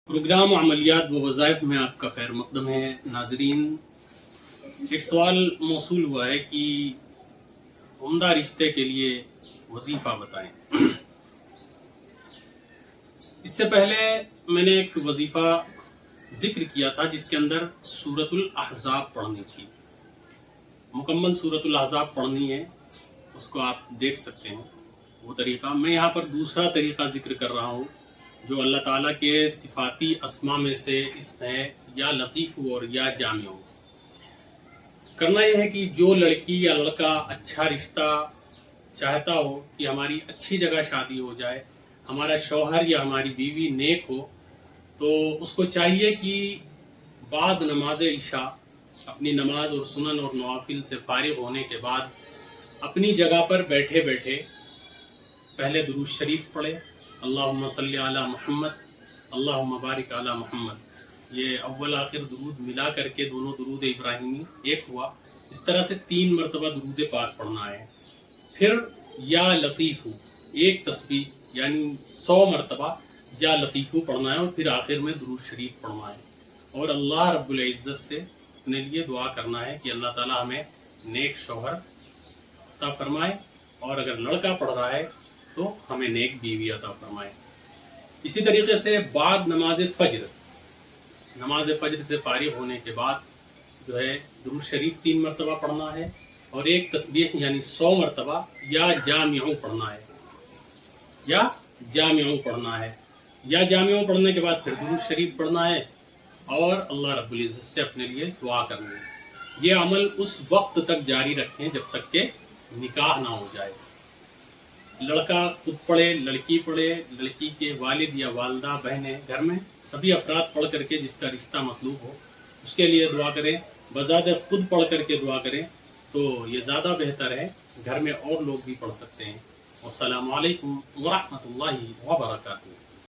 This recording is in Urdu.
پروگرام عملیات و وظائف میں آپ کا خیر مقدم ہے ناظرین۔ ایک سوال موصول ہوا ہے کہ عمدہ رشتے کے لیے وظیفہ بتائیں۔ اس سے پہلے میں نے ایک وظیفہ ذکر کیا تھا جس کے اندر سورۃ الاحزاب پڑھنی تھی، مکمل سورۃ الاحزاب پڑھنی ہے، اس کو آپ دیکھ سکتے ہیں وہ طریقہ۔ میں یہاں پر دوسرا طریقہ ذکر کر رہا ہوں جو اللہ تعالیٰ کے صفاتی اسماء میں سے اسم ہے یا لطیف اور یا جامع۔ کرنا یہ ہے کہ جو لڑکی یا لڑکا اچھا رشتہ چاہتا ہو کہ ہماری اچھی جگہ شادی ہو جائے، ہمارا شوہر یا ہماری بیوی نیک ہو، تو اس کو چاہیے کہ بعد نماز عشاء اپنی نماز اور سنن اور نوافل سے فارغ ہونے کے بعد اپنی جگہ پر بیٹھے بیٹھے پہلے درود شریف پڑھے، اللہم صلی علی محمد اللہم بارک علی محمد۔ یہ اول آخر درود ملا کر کے دونوں درود ابراہیمی ایک ہوا، اس طرح سے 3 مرتبہ درود پاک پڑھنا ہے۔ پھر یا لطیفو ایک تسبیح یعنی 100 مرتبہ یا لطیفو پڑھنا ہے، اور پھر آخر میں درود شریف پڑھنا ہے، اور اللہ رب العزت سے اپنے لیے دعا کرنا ہے کہ اللہ تعالی ہمیں نیک شوہر عطا فرمائے، اور اگر لڑکا پڑھ رہا ہے تو ہمیں نیک بیوی عطا فرمائے۔ اسی طریقے سے بعد نماز فجر سے فارغ ہونے کے بعد جو ہے درود شریف 3 مرتبہ پڑھنا ہے، اور ایک تسبیح یعنی 100 مرتبہ یا جامعوں پڑھنا ہے، یا جامعوں پڑھنے کے بعد پھر درود شریف پڑھنا ہے، اور اللہ رب العزت سے اپنے لیے دعا کرنی ہے۔ یہ عمل اس وقت تک جاری رکھیں جب تک کہ نکاح نہ ہو جائے۔ لڑکا خود پڑھے، لڑکی پڑھے، لڑکی کے والد یا والدہ، بہنیں، گھر میں سبھی افراد پڑھ کر کے جس کا رشتہ مطلوب ہو اس کے لیے دعا کریں، بذات خود پڑھ کر کے دعا کریں تو یہ زیادہ بہتر ہے۔ گھر میں اور لوگ بھی پڑھ سکتے ہیں۔ والسلام علیکم ورحمۃ اللہ وبرکاتہ۔